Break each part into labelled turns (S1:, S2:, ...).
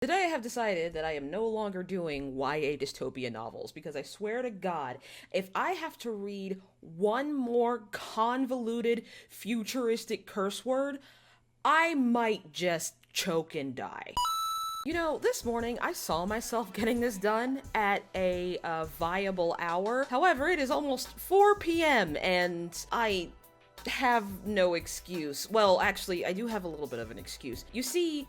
S1: Today I have decided that I am no longer doing YA dystopia novels because I swear to God, if I have to read one more convoluted futuristic curse word, I might just choke and die. You know, this morning I saw myself getting this done at a viable hour. However, it is almost 4 p.m. and I have no excuse. Well, actually, I do have a little bit of an excuse. You see,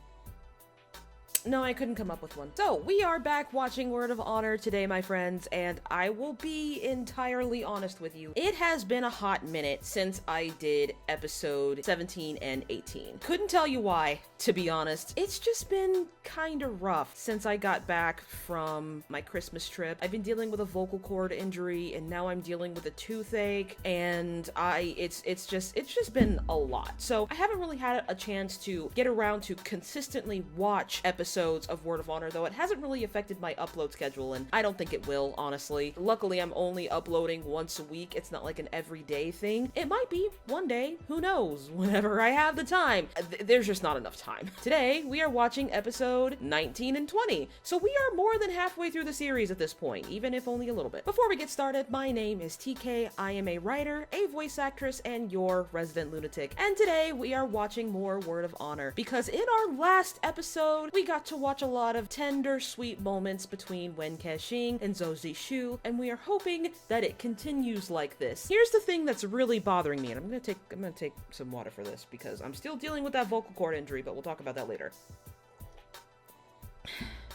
S1: no, I couldn't come up with one. So, we are back watching Word of Honor today, my friends, and I will be entirely honest with you. It has been a hot minute since I did episode 17 and 18. Couldn't tell you why, to be honest. It's just been kinda rough since I got back from my Christmas trip. I've been dealing with a vocal cord injury, and now I'm dealing with a toothache, and it's just been a lot. So, I haven't really had a chance to get around to consistently watch episodes of Word of Honor, though it hasn't really affected my upload schedule, and I don't think it will, honestly. Luckily, I'm only uploading once a week. It's not like an everyday thing. It might be one day, who knows, whenever I have the time. There's just not enough time. Today, we are watching episode 19 and 20, so we are more than halfway through the series at this point, even if only a little bit. Before we get started, my name is TK. I am a writer, a voice actress, and your resident lunatic, and today we are watching more Word of Honor, because in our last episode, we got to watch a lot of tender, sweet moments between Wen Kexing and Zhou Zixu, and we are hoping that it continues like this. Here's the thing that's really bothering me, and I'm gonna take some water for this because I'm still dealing with that vocal cord injury, but we'll talk about that later.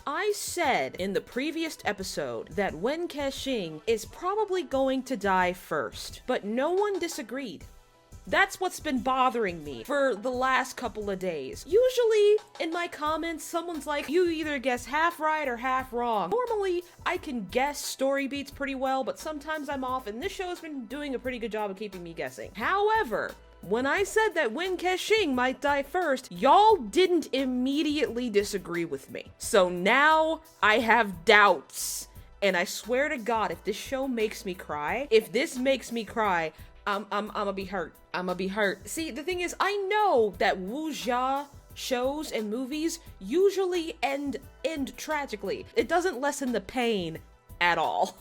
S1: I said in the previous episode that Wen Kexing is probably going to die first, but no one disagreed. That's what's been bothering me for the last couple of days. Usually, in my comments, someone's like, you either guess half right or half wrong. Normally, I can guess story beats pretty well, but sometimes I'm off, and this show has been doing a pretty good job of keeping me guessing. However, when I said that Wen Kexing might die first, y'all didn't immediately disagree with me. So now, I have doubts. And I swear to God, if this show makes me cry, I'm gonna be hurt. I'm gonna be hurt. See, the thing is, I know that wuxia shows and movies usually end tragically. It doesn't lessen the pain at all.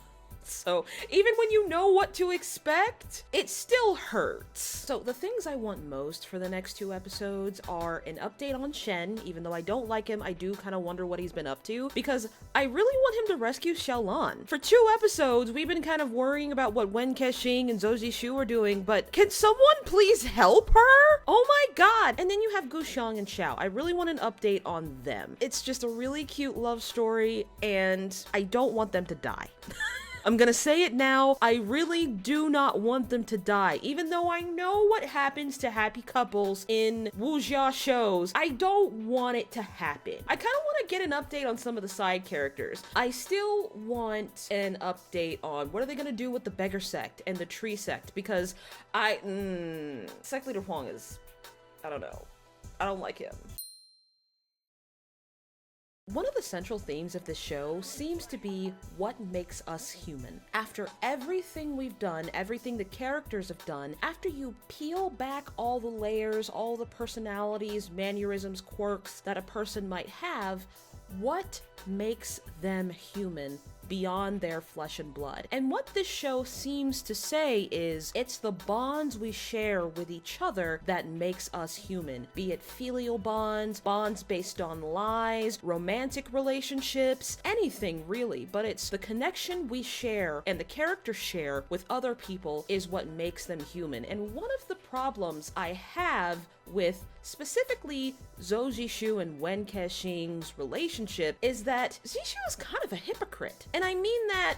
S1: So, even when you know what to expect, it still hurts. So, the things I want most for the next two episodes are an update on Shen. Even though I don't like him, I do kind of wonder what he's been up to, because I really want him to rescue Xiaolan. For 2 episodes, we've been kind of worrying about what Wen Kexing and Zhou Zixu are doing, but can someone please help her? Oh my god! And then you have Guxiang and Xiao. I really want an update on them. It's just a really cute love story, and I don't want them to die. I'm gonna say it now, I really do not want them to die. Even though I know what happens to happy couples in wuxia shows, I don't want it to happen. I kinda wanna get an update on some of the side characters. I still want an update on what are they gonna do with the beggar sect and the tree sect, because Sect Leader Huang is, I don't know. I don't like him. One of the central themes of this show seems to be what makes us human. After everything we've done, everything the characters have done, after you peel back all the layers, all the personalities, mannerisms, quirks that a person might have, what makes them human beyond their flesh and blood? And what this show seems to say is, it's the bonds we share with each other that makes us human. Be it filial bonds, bonds based on lies, romantic relationships, anything really. But it's the connection we share and the characters share with other people is what makes them human. And one of the problems I have with specifically Zhou Zixu and Wen Kexing's relationship is that Zixu is kind of a hypocrite. And I mean that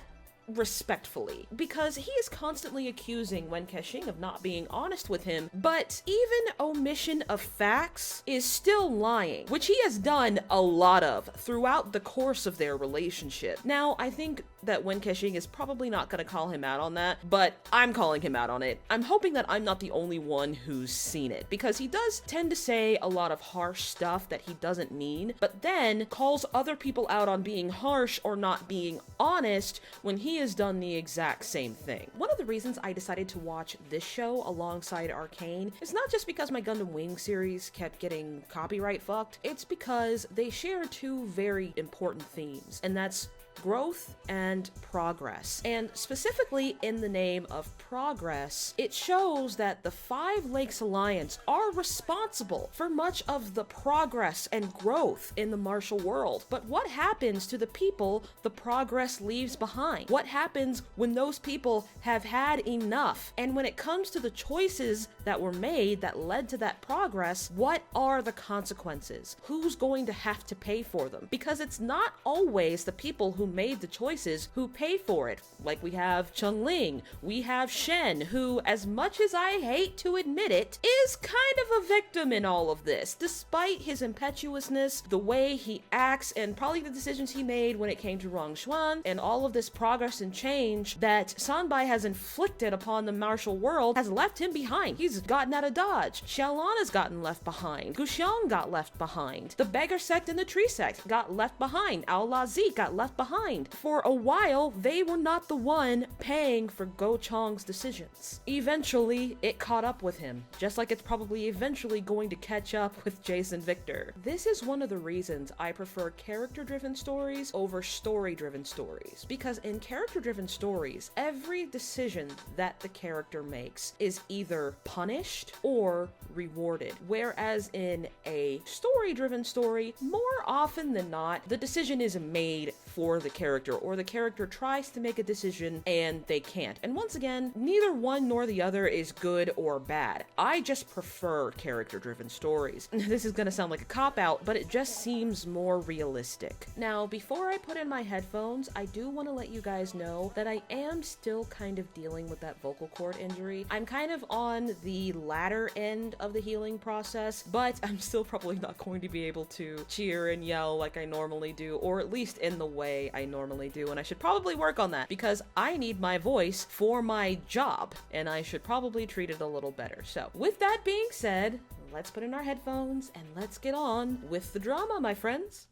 S1: respectfully, because he is constantly accusing Wen Kexing of not being honest with him, but even omission of facts is still lying, which he has done a lot of throughout the course of their relationship. Now, I think that Wen Kexing is probably not gonna call him out on that, but I'm calling him out on it. I'm hoping that I'm not the only one who's seen it, because he does tend to say a lot of harsh stuff that he doesn't mean, but then calls other people out on being harsh or not being honest when he he has done the exact same thing. One of the reasons I decided to watch this show alongside Arcane is not just because my Gundam Wing series kept getting copyright fucked, it's because they share two very important themes, and that's growth and progress. And specifically in the name of progress, it shows that the Five Lakes Alliance are responsible for much of the progress and growth in the martial world. But what happens to the people the progress leaves behind? What happens when those people have had enough? And when it comes to the choices that were made that led to that progress, what are the consequences? Who's going to have to pay for them? Because it's not always the people who made the choices who pay for it. Like, we have Chun-Ling, we have Shen, who, as much as I hate to admit it, is kind of a victim in all of this. Despite his impetuousness, the way he acts, and probably the decisions he made when it came to Rongxuan, and all of this progress and change that Sanbai has inflicted upon the martial world has left him behind. He's gotten out of Dodge. Xiaolan has gotten left behind. Guxiang got left behind. The Beggar Sect and the Tree Sect got left behind. Ao-La-Zi got left behind. For a while, they were not the one paying for Go Chong's decisions. Eventually, it caught up with him, just like it's probably eventually going to catch up with Jason Victor. This is one of the reasons I prefer character-driven stories over story-driven stories, because in character-driven stories, every decision that the character makes is either punished or rewarded, whereas in a story-driven story, more often than not, the decision is made for the character, or the character tries to make a decision and they can't. And once again, neither one nor the other is good or bad. I just prefer character-driven stories. This is gonna sound like a cop-out, but it just seems more realistic. Now, before I put in my headphones, I do want to let you guys know that I am still kind of dealing with that vocal cord injury. I'm kind of on the latter end of the healing process, but I'm still probably not going to be able to cheer and yell like I normally do, or at least in the way I normally do, and I should probably work on that because I need my voice for my job, and I should probably treat it a little better. So, with that being said, let's put in our headphones and let's get on with the drama, my friends.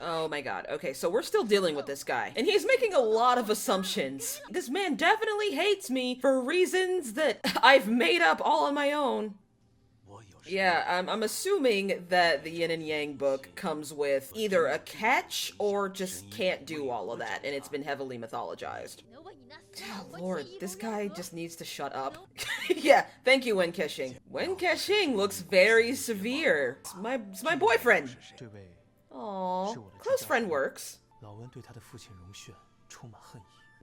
S1: Oh my god. Okay, so we're still dealing with this guy, and he's making a lot of assumptions. This man definitely hates me for reasons that I've made up all on my own. Yeah, I'm assuming that the Yin and Yang book comes with either a catch or just can't do all of that, and it's been heavily mythologized. Oh lord, this guy just needs to shut up. Yeah, thank you, Wen Kexing. Wen Kexing looks very severe. It's my boyfriend. Aww, close friend works.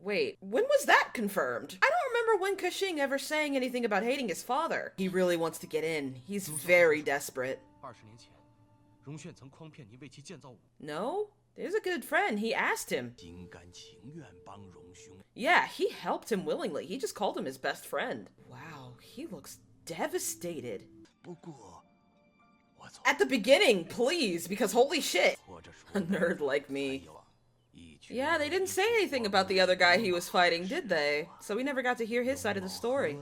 S1: Wait, when was that confirmed? I don't remember Wen Kexing ever saying anything about hating his father. He really wants to get in. He's very desperate. No? There's a good friend. He asked him. Yeah, he helped him willingly. He just called him his best friend. Wow, he looks devastated. At the beginning, please, because holy shit. A nerd like me. Yeah, they didn't say anything about the other guy he was fighting, did they? So we never got to hear his side of the story.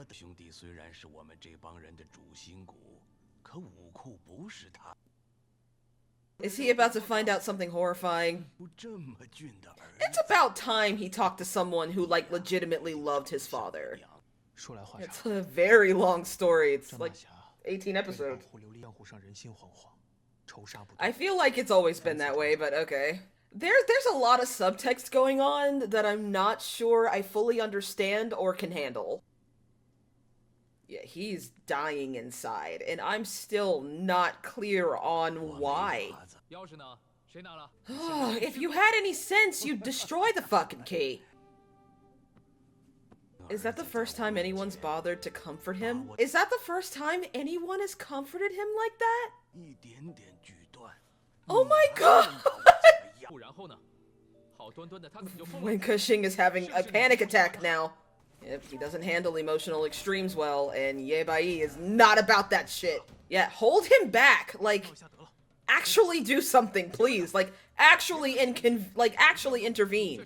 S1: Is he about to find out something horrifying? It's about time he talked to someone who, like, legitimately loved his father. It's a very long story. It's like 18 episodes. I feel like it's always been that way, but okay. There's a lot of subtext going on that I'm not sure I fully understand or can handle. Yeah, he's dying inside, and I'm still not clear on why. If you had any sense, you'd destroy the fucking key. Is that the first time anyone's bothered to comfort him? Is that the first time anyone has comforted him like that? Oh my god! Wen Kexing is having a panic attack now. Yep, he doesn't handle emotional extremes well, and Ye Bai is not about that shit. Yeah, hold him back. Like, actually do something, please. Like, actually intervene.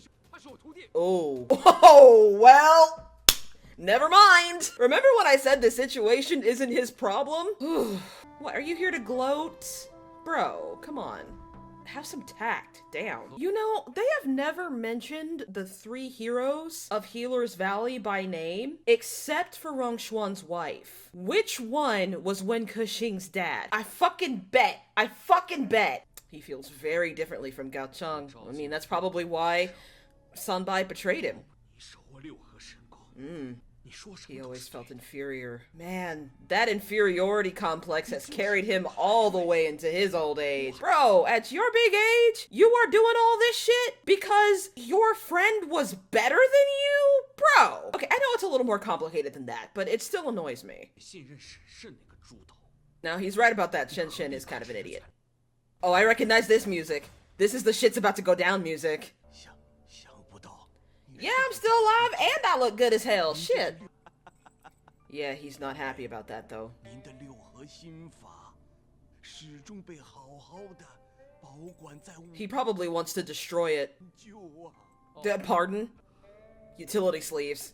S1: Oh, well, never mind. Remember when I said the situation isn't his problem? What, are you here to gloat? Bro, come on. Have some tact. Damn. You know, they have never mentioned the 3 heroes of Healer's Valley by name, except for Rongxuan's wife. Which one was Wen Kexing's dad? I fucking bet. He feels very differently from Gao Cheng. I mean, that's probably why Sanbai betrayed him. He always felt inferior. Man, that inferiority complex has carried him all the way into his old age. Bro, at your big age, you are doing all this shit because your friend was better than you? Bro. Okay, I know it's a little more complicated than that, but it still annoys me. Now, he's right about that. Shen Shen is kind of an idiot. Oh, I recognize this music. This is the shit's about to go down music. Yeah, I'm still alive and I look good as hell. Shit. Yeah, he's not happy about that though. He probably wants to destroy it. Pardon? Utility sleeves.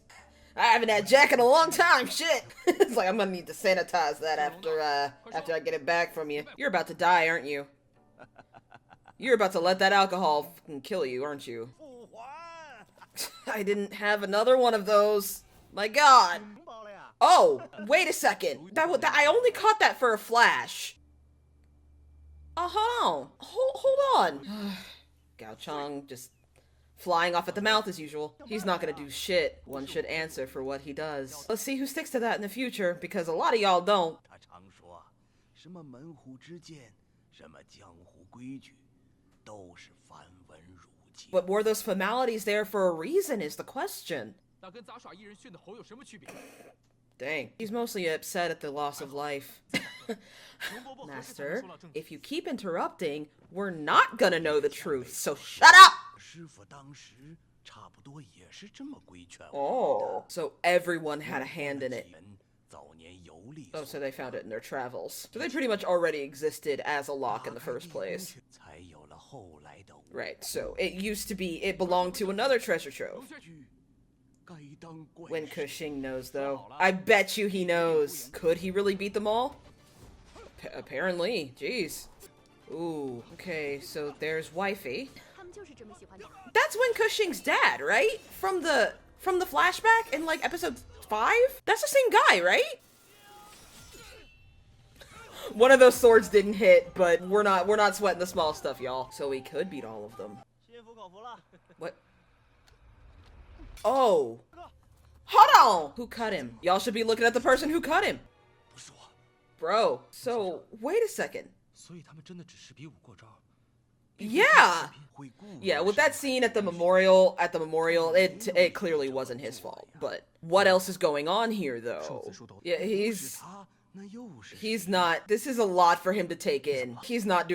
S1: I haven't had Jack in a long time, shit! It's like I'm gonna need to sanitize that after I get it back from you. You're about to die, aren't you? You're about to let that alcohol fucking kill you, aren't you? I didn't have another one of those. My god. Oh, wait a second. I only caught that for a flash. Oh, hold on. Gao Cheng just flying off at the mouth as usual. He's not gonna do shit. One should answer for what he does. Let's see who sticks to that in the future, because a lot of y'all don't. But were those formalities there for a reason is the question. Dang. He's mostly upset at the loss of life. Master, if you keep interrupting, we're not gonna know the truth, so shut up! Oh, so everyone had a hand in it. Oh, so they found it in their travels. So they pretty much already existed as a lock in the first place. Right, so it belonged to another treasure trove. Wen Kexing knows, though. I bet you he knows. Could he really beat them all? Apparently. Jeez. Ooh, okay, so there's Wifey. That's Wen Kexing's dad, right? From the flashback in, like, episode 5? That's the same guy, right? One of those swords didn't hit, but we're not sweating the small stuff, y'all. So we could beat all of them. What? Oh. Hold on! Who cut him? Y'all should be looking at the person who cut him. Bro, so, wait a second. Yeah! Yeah, with that scene at the memorial, it clearly wasn't his fault. But what else is going on here, though? Yeah, he's not, this is a lot for him to take in. He's not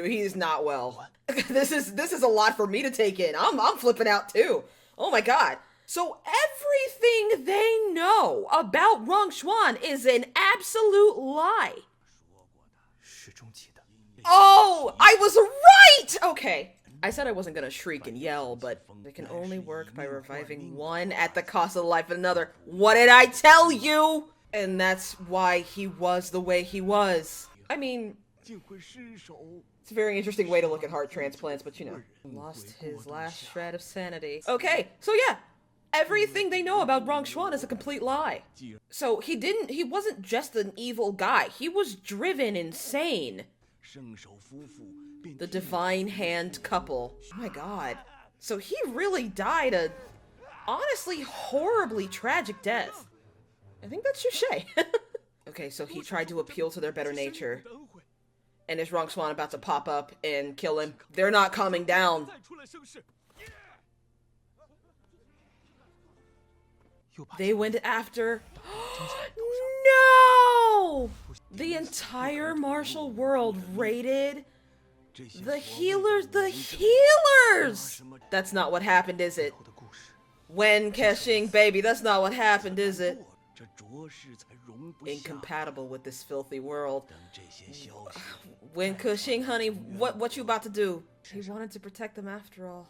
S1: well. This is a lot for me to take in. I'm flipping out too. Oh my god. So everything they know about Rongxuan is an absolute lie. Oh, I was right! Okay. I said I wasn't gonna shriek and yell, but they can only work by reviving one at the cost of the life of another. What did I tell you? And that's why he was the way he was. I mean, it's a very interesting way to look at heart transplants, but you know, lost his last shred of sanity. Okay, so yeah, everything they know about Rongxuan is a complete lie. So he wasn't just an evil guy, he was driven insane. The Divine Hand couple. Oh my god. So he really died a, honestly, horribly tragic death. I think that's Touché. Okay, so he tried to appeal to their better nature. And is Rongxuan about to pop up and kill him? They're not calming down. They went after... No! The entire martial world raided the healers. The healers! That's not what happened, is it? Wen Kexing, baby, that's not what happened, is it? Incompatible with this filthy world. Wen Kexing, honey, what you about to do? He wanted to protect them after all.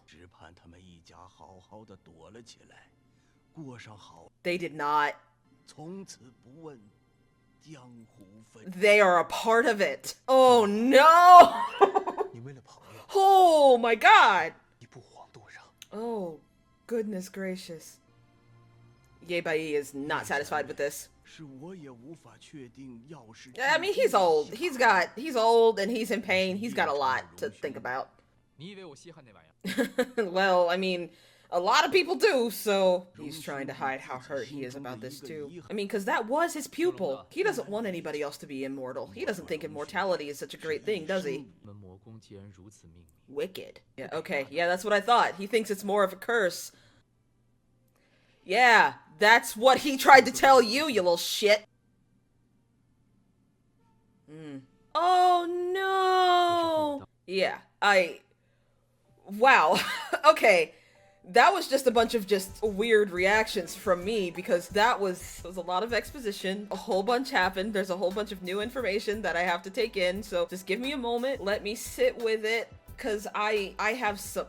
S1: They did not. They are a part of it. Oh no! Oh my god! Oh, goodness gracious. Ye Bai is not satisfied with this. I mean, he's old. He's old and he's in pain. He's got a lot to think about. Well, I mean, a lot of people do, so he's trying to hide how hurt he is about this too. I mean, because that was his pupil. He doesn't want anybody else to be immortal. He doesn't think immortality is such a great thing, does he? Wicked. Yeah, okay, yeah, that's what I thought. He thinks it's more of a curse. Yeah, that's what he tried to tell you, you little shit. Oh no! Yeah, wow. Okay. That was just a bunch of just weird reactions from me, because that was a lot of exposition. A whole bunch happened. There's a whole bunch of new information that I have to take in, so just give me a moment. Let me sit with it, because I have some...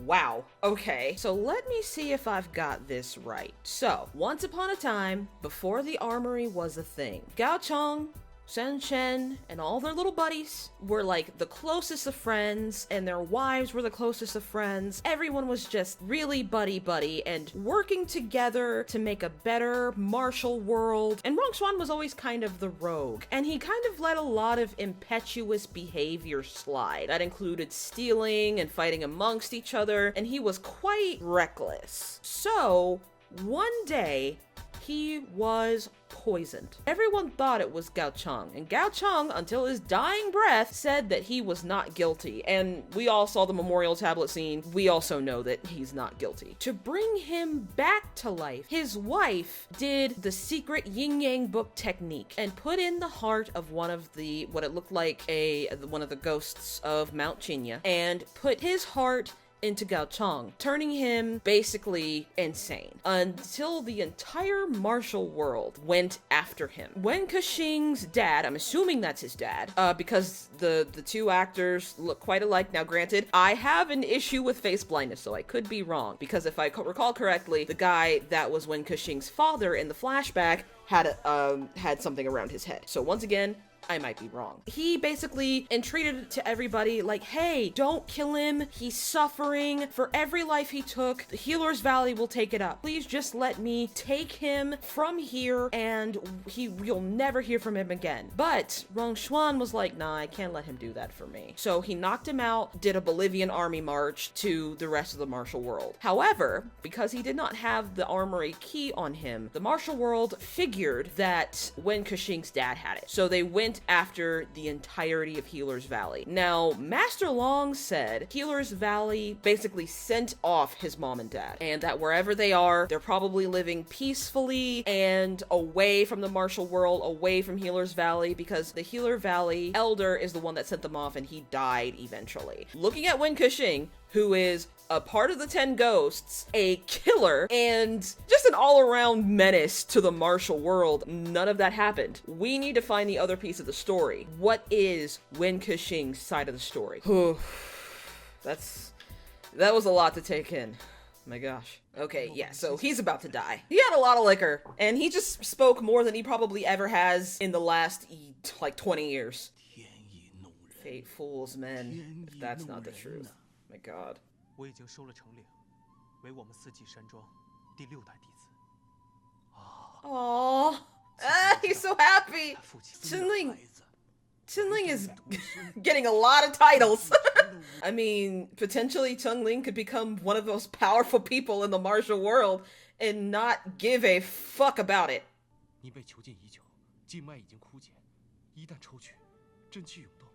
S1: Wow. Okay. So let me see if I've got this right. So, once upon a time, before the armory was a thing, Gao Cheng, Shen Shen, and all their little buddies were like the closest of friends, and their wives were the closest of friends. Everyone was just really buddy-buddy and working together to make a better martial world. And Rongshuan was always kind of the rogue, and he kind of let a lot of impetuous behavior slide. That included stealing and fighting amongst each other, and he was quite reckless. So, one day, he was poisoned. Everyone thought it was Gao Cheng, and Gao Cheng, until his dying breath, said that he was not guilty. And we all saw the memorial tablet scene. We also know that he's not guilty. To bring him back to life, his wife did the secret yin-yang book technique and put in the heart of one of the, what it looked like one of the ghosts of Mount Chinya, and put his heart into Gao Cheng, turning him basically insane until the entire martial world went after him. Wen Kexing's dad, I'm assuming that's his dad, because the two actors look quite alike. Now granted, I have an issue with face blindness, so I could be wrong, because if I recall correctly, the guy that was Wen Kexing's father in the flashback had something around his head. So once again, I might be wrong. He basically entreated it to everybody like, hey, don't kill him. He's suffering. For every life he took, the Healer's Valley will take it up. Please just let me take him from here, and you'll never hear from him again. But Rongshuan was like, nah, I can't let him do that for me. So he knocked him out, did a Bolivian army march to the rest of the martial world. However, because he did not have the armory key on him, the martial world figured that Wen Kexing's dad had it. So they went after the entirety of Healer's Valley. Now, Master Long said Healer's Valley basically sent off his mom and dad, and that wherever they are, they're probably living peacefully and away from the martial world, away from Healer's Valley, because the Healer Valley elder is the one that sent them off, and he died eventually. Looking at Wen Kexing, who is a part of the 10 Ghosts, a killer, and just an all-around menace to the martial world, none of that happened. We need to find the other piece of the story. What is Wen Kexing's side of the story? That was a lot to take in. My gosh. Okay, yeah, so he's about to die. He had a lot of liquor, and he just spoke more than he probably ever has in the last, like, 20 years. Fate fools men, if that's not the truth. My god.
S2: 我已经收了成领，为我们四季山庄第6代弟子。
S1: Aww. He's so happy. Chenling is getting a lot of titles. I mean, potentially Chenling could become one of the most powerful people in the martial world and not give a fuck about it.
S2: 你被囚禁已久，静脉已经枯竭，一旦抽取，真气涌动，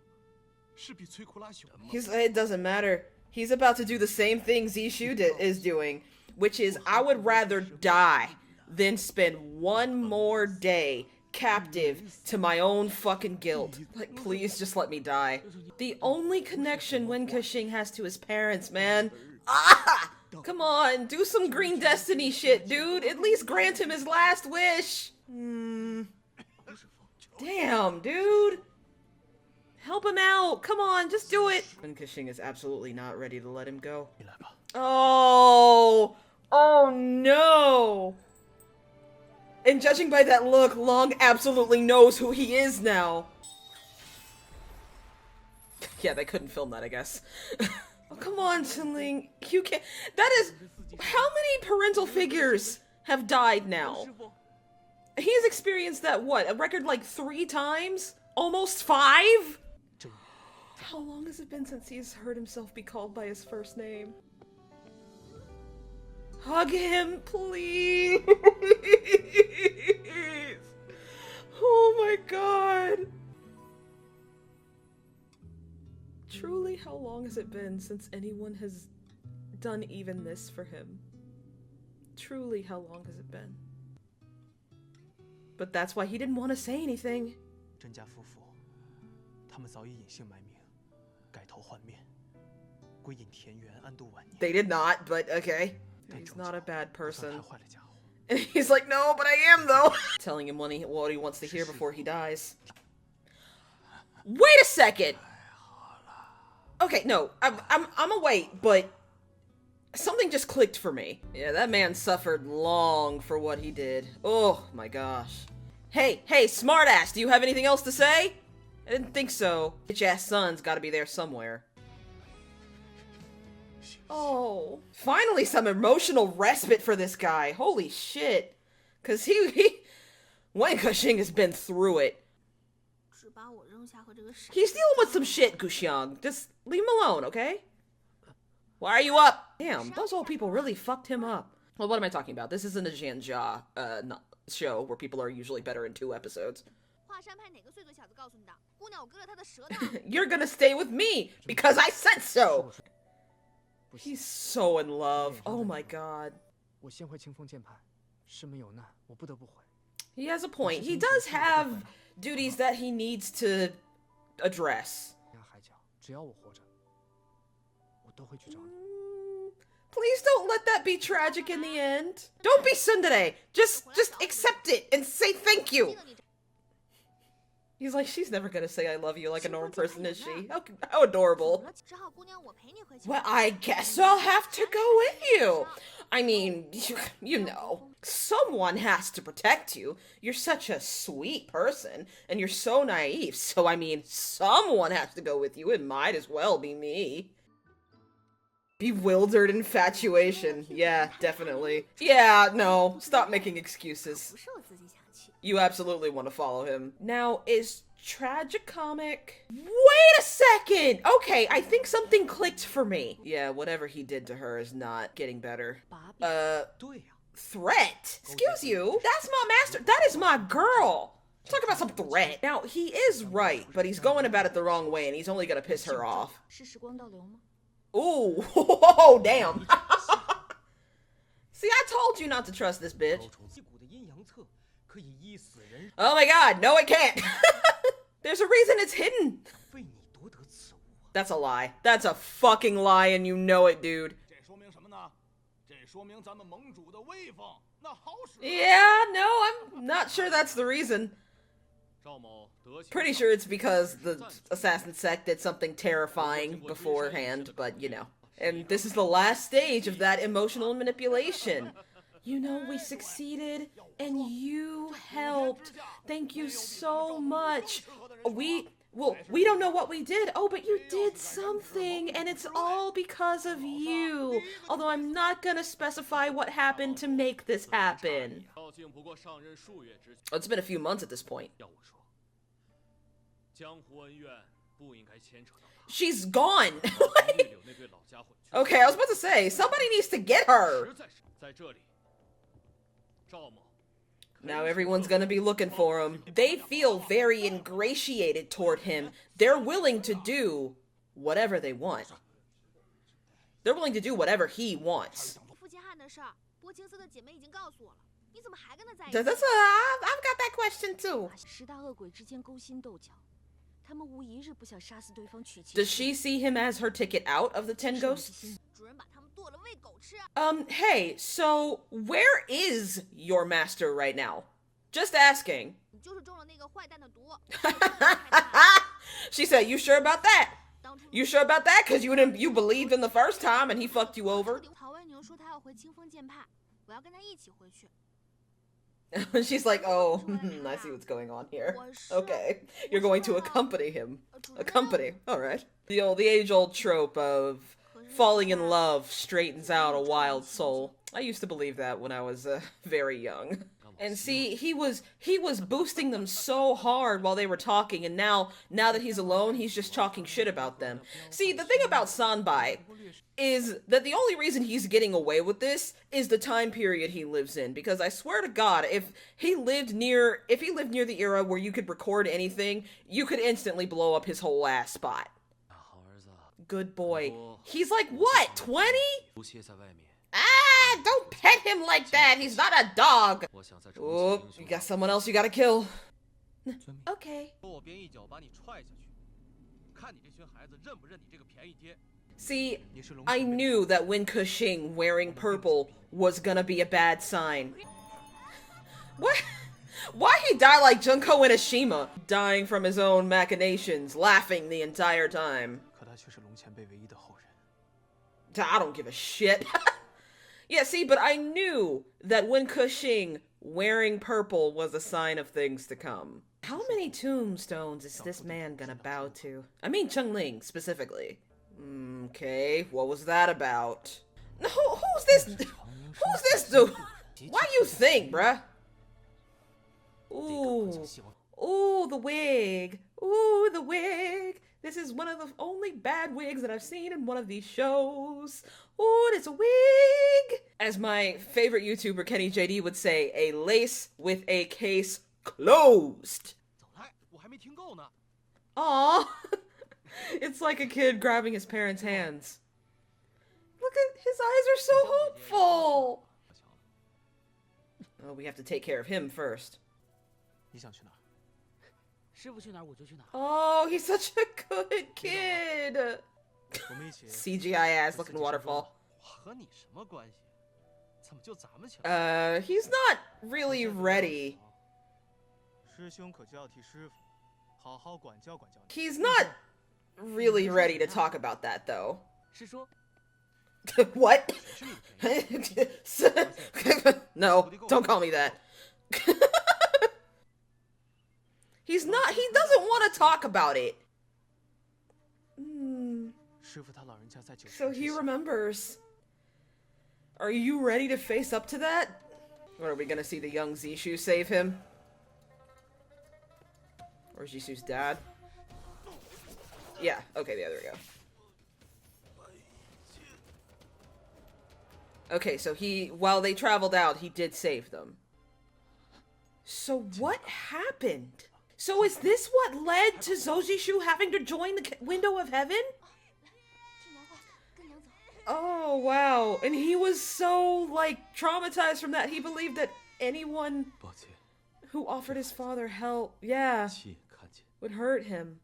S2: 势必摧枯拉朽。
S1: It doesn't matter. He's about to do the same thing Zishu is doing, which is I would rather die than spend one more day captive to my own fucking guilt. Like, please just let me die. The only connection Wen Kexing has to his parents, man. Ah! Come on, do some Green Destiny shit, dude. At least grant him his last wish. Damn, dude. Help him out! Come on, just do it! Wen Kexing is absolutely not ready to let him go. Oh! Oh no! And judging by that look, Long absolutely knows who he is now. Yeah, they couldn't film that, I guess. Oh, come on, Chenling. You can't. That is. How many parental figures have died now? He's experienced that, what? A record like 3 times? Almost 5? How long has it been since he's heard himself be called by his first name? Hug him, please! Oh my god! Truly, how long has it been since anyone has done even this for him? Truly, how long has it been? But that's why he didn't want to say anything. They did not, but okay. He's not a bad person. And he's like, no, but I am, though. Telling him what he wants to hear before he dies. Wait a second! Okay, no, I'm a wait, but something just clicked for me. Yeah, that man suffered long for what he did. Oh my gosh. Hey, smartass, do you have anything else to say? I didn't think so. Bitch-ass son's gotta be there somewhere. Oh, finally some emotional respite for this guy. Holy shit. Cause Wang Kexing has been through it. He's dealing with some shit, Guxiang. Just leave him alone, okay? Why are you up? Damn, those old people really fucked him up. Well, what am I talking about? This isn't a Jianjia show where people are usually better in 2 episodes. You're gonna stay with me because I said so. He's so in love. Oh my god. He has a point. He does have duties that he needs to address. Please don't let that be tragic in the end. Don't be tsundere. Just accept it and say thank you. He's like, she's never gonna say I love you like a normal person, is she? How adorable. Well, I guess I'll have to go with you. I mean, you know, someone has to protect you. You're such a sweet person, and you're so naive, so I mean, someone has to go with you. It might as well be me. Bewildered infatuation. Yeah, definitely. Yeah, no, stop making excuses. You absolutely want to follow him. Now, is tragicomic... Wait a second! Okay, I think something clicked for me. Yeah, whatever he did to her is not getting better. Threat? Excuse you? That's my master. That is my girl. Talk about some threat. Now, he is right, but he's going about it the wrong way, and he's only gonna piss her off. Ooh, oh, damn. See, I told you not to trust this bitch. Oh my god, no it can't. There's a reason it's hidden. That's a lie. That's a fucking lie and you know it, dude. Yeah, no, I'm not sure that's the reason. Pretty sure it's because the assassin sect did something terrifying beforehand, but you know. And this is the last stage of that emotional manipulation. You know, we succeeded, and you helped. Thank you so much. We don't know what we did. Oh, but you did something, and it's all because of you. Although I'm not gonna specify what happened to make this happen. Oh, it's been a few months at this point. She's gone. Okay, I was about to say, somebody needs to get her. Now everyone's gonna be looking for him. They feel very ingratiated toward him. They're willing to do whatever they want. They're willing to do whatever he wants. I've got that question too. Does she see him as her ticket out of the 10 ghosts? Hey, so where is your master right now? Just asking. She said, you sure about that? You sure about that? Because you believed in the first time and he fucked you over. She's like, oh, I see what's going on here. Okay, you're going to accompany him. Accompany, alright. The age-old trope of falling in love straightens out a wild soul. I used to believe that when I was very young. And see, he was boosting them so hard while they were talking, and now that he's alone, he's just talking shit about them. See, the thing about Sanbai is that the only reason he's getting away with this is the time period he lives in, because I swear to God, if he lived near the era where you could record anything, you could instantly blow up his whole ass spot. Good boy. He's like, what, 20? Ah, don't pet him like that. He's not a dog. Oh, you got someone else you gotta kill. Okay. See, I knew that Wen Kexing wearing purple was gonna be a bad sign. What? Why he die like Junko Enoshima? Dying from his own machinations, laughing the entire time. I don't give a shit. Yeah, see, but I knew that Wen Kexing wearing purple was a sign of things to come. How many tombstones is this man gonna bow to? I mean Chengling, specifically. Okay, what was that about? No, who's this? Who's this dude? Why you think, bruh? Ooh. Ooh, the wig. Ooh, the wig. This is one of the only bad wigs that I've seen in one of these shows. Ooh, it's a wig! As my favorite YouTuber Kenny JD would say, a lace with a case closed. Aww. It's like a kid grabbing his parents' hands. Look at his eyes are so hopeful. Oh, we have to take care of him first. Oh, he's such a good kid. CGI ass looking waterfall. He's not really ready. He's not really ready to talk about that, though. What? No, don't call me that. He doesn't want to talk about it. So he remembers. Are you ready to face up to that? Or are we gonna see the young Zishu save him? Or Jisoo's dad? Yeah, okay, there we go. Okay, so while they traveled out, he did save them. So what happened? So is this what led to Zojishu having to join the Window of Heaven? Oh, wow. And he was so, like, traumatized from that, he believed that anyone who offered his father help, yeah, would hurt him.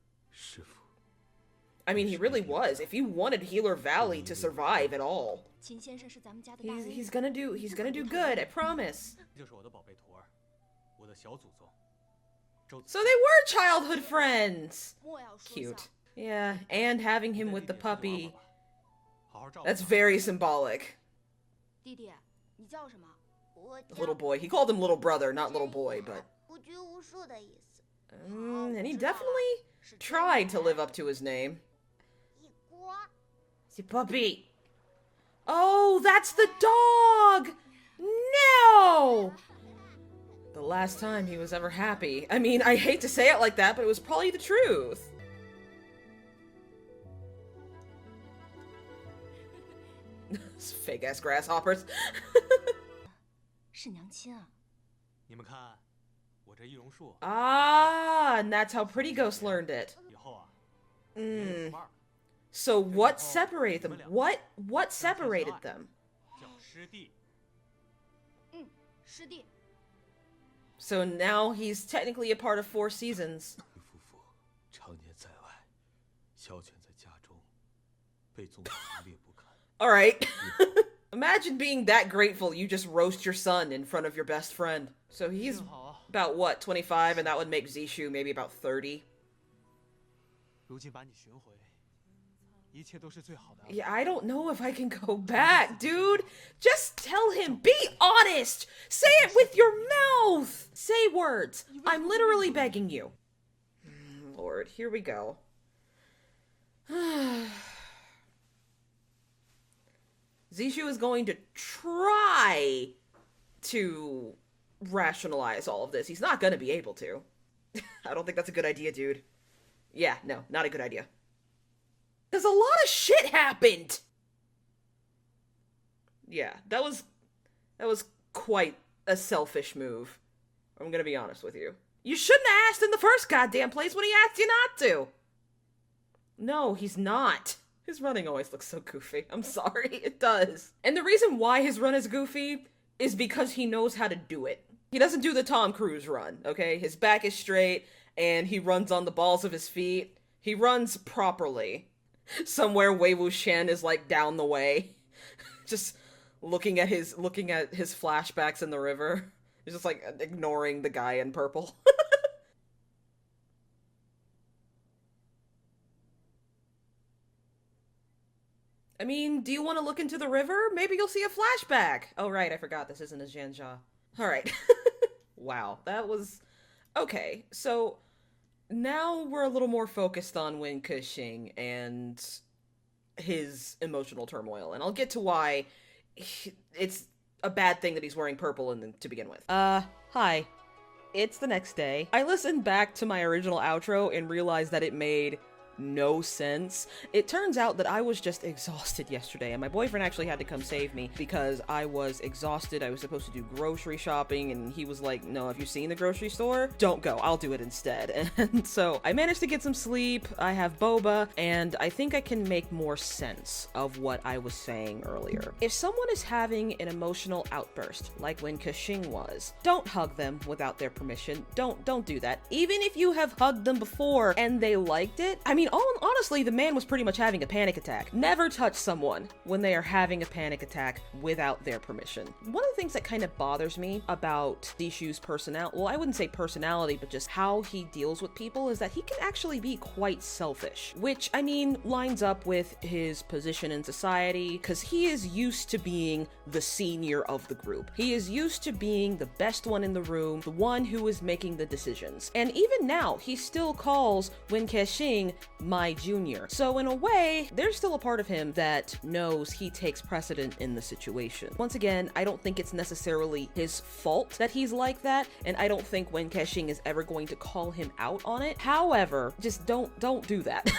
S1: I mean, he really was. If you wanted Healer Valley to survive at all, he's gonna do good, I promise. So they were childhood friends! Cute. Yeah, and having him with the puppy. That's very symbolic. Little boy. He called him little brother, not little boy, but... and he definitely tried to live up to his name. The puppy. Oh, that's the dog! No! The last time he was ever happy. I mean, I hate to say it like that, but it was probably the truth. Fake-ass grasshoppers. Ah, and that's how Pretty Ghost learned it. So what separated them? What separated them? So now he's technically a part of 4 seasons. Alright. Imagine being that grateful you just roast your son in front of your best friend. So he's about, what, 25, and that would make Zishu maybe about 30?
S2: 一切都是最好的。
S1: Yeah, I don't know if I can go back, dude. Just tell him. Be honest. Say it with your mouth. Say words. I'm literally begging you. Lord, here we go. Zishu is going to try to rationalize all of this. He's not going to be able to. I don't think that's a good idea, dude. Yeah, no, not a good idea. Because a lot of shit happened! Yeah, that was quite a selfish move. I'm gonna be honest with you. You shouldn't have asked in the first goddamn place when he asked you not to! No, he's not. His running always looks so goofy. I'm sorry, it does. And the reason why his run is goofy is because he knows how to do it. He doesn't do the Tom Cruise run, okay? His back is straight, and he runs on the balls of his feet. He runs properly. Somewhere Wei Wuxian is like down the way. Just looking at his flashbacks in the river. He's just like ignoring the guy in purple. I mean, do you want to look into the river? Maybe you'll see a flashback. Oh, right, I forgot this isn't a Zhanjia. Alright. Wow, that was... Okay, so now we're a little more focused on Wen Kexing and his emotional turmoil, and I'll get to why it's a bad thing that he's wearing purple to begin with. Hi. It's the next day. I listened back to my original outro and realized that it made no sense. It turns out that I was just exhausted yesterday, and my boyfriend actually had to come save me because I was exhausted. I was supposed to do grocery shopping, and he was like, no, have you seen the grocery store? Don't go, I'll do it instead. And so I managed to get some sleep, I have boba, and I think I can make more sense of what I was saying earlier. If someone is having an emotional outburst, like when Kexing was, don't hug them without their permission. Don't do that. Even if you have hugged them before and they liked it, I mean, honestly, the man was pretty much having a panic attack. Never touch someone when they are having a panic attack without their permission. One of the things that kind of bothers me about Zishu's personality, well, I wouldn't say personality, but just how he deals with people, is that he can actually be quite selfish, which, I mean, lines up with his position in society, because he is used to being the senior of the group. He is used to being the best one in the room, the one who is making the decisions. And even now, he still calls Wen Kexing my junior. So in a way, there's still a part of him that knows he takes precedent in the situation. Once again, I don't think it's necessarily his fault that he's like that, and I don't think Wen Kexing is ever going to call him out on it. However, just don't do that.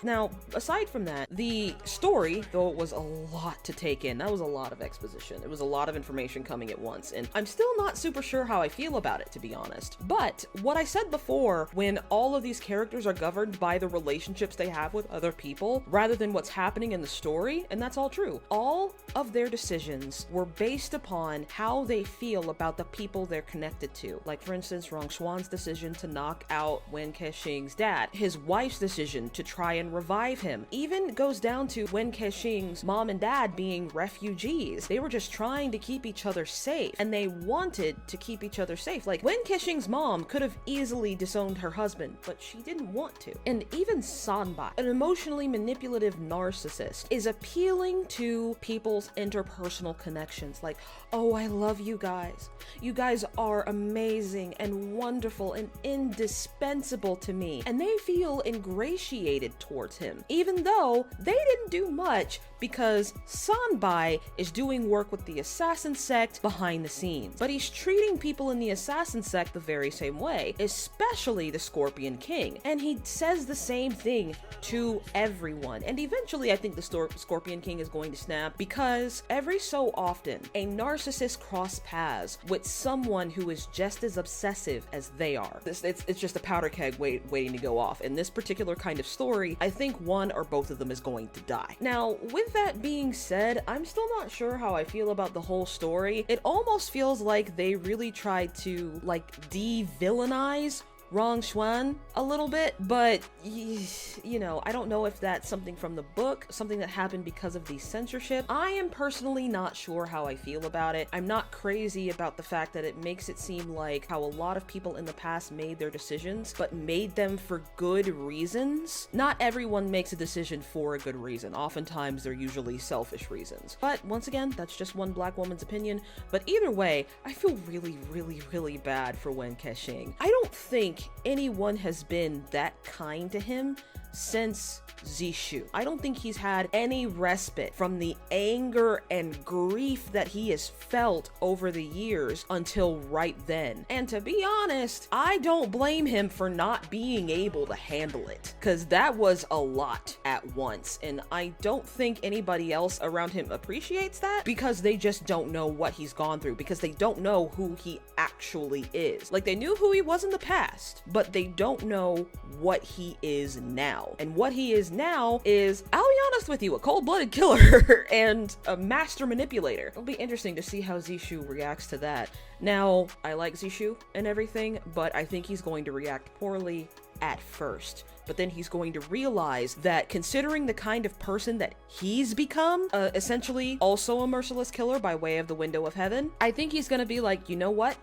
S1: Now, aside from that, the story, though it was a lot to take in, that was a lot of exposition. It was a lot of information coming at once, and I'm still not super sure how I feel about it, to be honest. But what I said before, when all of these characters are governed by the relationships they have with other people, rather than what's happening in the story, and that's all true. All of their decisions were based upon how they feel about the people they're connected to. Like, for instance, Rong Shuan's decision to knock out Wen Kexing's dad, his wife's decision to try and revive him, even goes down to Wen Kexing's mom and dad being refugees. They were just trying to keep each other safe, and they wanted to keep each other safe. Like, Wen Kexing's mom could have easily disowned her husband, but she didn't want to. And even Sanbai, an emotionally manipulative narcissist, is appealing to people's interpersonal connections. Like, oh, I love you guys. You guys are amazing and wonderful and indispensable to me. And they feel ingratiated towards him, even though they didn't do much, because Sanbai is doing work with the assassin sect behind the scenes. But he's treating people in the assassin sect the very same way, especially the Scorpion King. And he says the same thing to everyone. And eventually I think the Scorpion King is going to snap, because every so often a narcissist cross paths with someone who is just as obsessive as they are. It's just a powder keg waiting to go off. In this particular kind of story, I think one or both of them is going to die. Now, with that being said, I'm still not sure how I feel about the whole story. It almost feels like they really tried to, like, de-villainize Wrong Xuan a little bit, but you know, I don't know if that's something from the book, something that happened because of the censorship. I am personally not sure how I feel about it. I'm not crazy about the fact that it makes it seem like how a lot of people in the past made their decisions, but made them for good reasons. Not everyone makes a decision for a good reason. Oftentimes they're usually selfish reasons. But once again, that's just one black woman's opinion. But either way, I feel really bad for Wen Kexing. I don't think anyone has been that kind to him since Zishu. I don't think he's had any respite from the anger and grief that he has felt over the years until right then. And to be honest, I don't blame him for not being able to handle it, because that was a lot at once, and I don't think anybody else around him appreciates that, because they just don't know what he's gone through, because they don't know who he actually is. Like, they knew who he was in the past, but they don't know what he is now. And what he is now is, I'll be honest with you, a cold-blooded killer and a master manipulator. It'll be interesting to see how Zishu reacts to that. Now, I like Zishu and everything, but I think he's going to react poorly at first. But then he's going to realize that, considering the kind of person that he's become, essentially also a merciless killer by way of the window of heaven, I think he's gonna be like, you know what?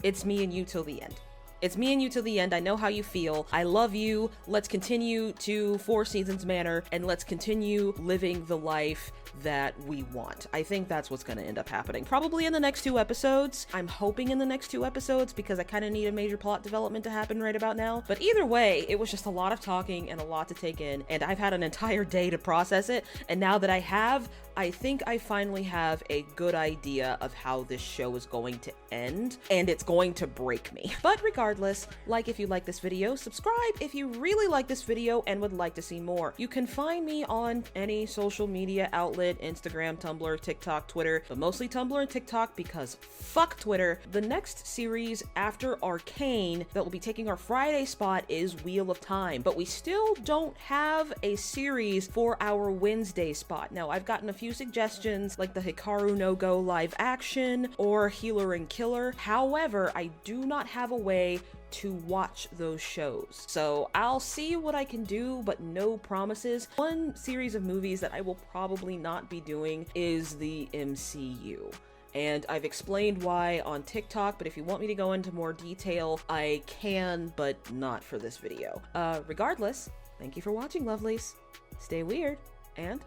S1: It's me and you till the end. It's me and you till the end. I know how you feel. I love you. Let's continue to Four Seasons Manor, and let's continue living the life that we want. I think that's what's going to end up happening. Probably in the next 2 episodes. I'm hoping in the next 2 episodes, because I kind of need a major plot development to happen right about now. But either way, it was just a lot of talking and a lot to take in, and I've had an entire day to process it. And now that I have, I think I finally have a good idea of how this show is going to end, and it's going to break me. But regardless, like if you like this video, subscribe if you really like this video and would like to see more. You can find me on any social media outlet, Instagram, Tumblr, TikTok, Twitter, but mostly Tumblr and TikTok, because fuck Twitter. The next series after Arcane that will be taking our Friday spot is Wheel of Time, but we still don't have a series for our Wednesday spot. Now, I've gotten a few suggestions like the Hikaru no Go live action or Healer and Killer. However, I do not have a way to watch those shows. So I'll see what I can do, but no promises. One series of movies that I will probably not be doing is the MCU. And I've explained why on TikTok, but if you want me to go into more detail, I can, but not for this video. Regardless, thank you for watching, lovelies. Stay weird, and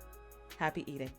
S1: happy eating.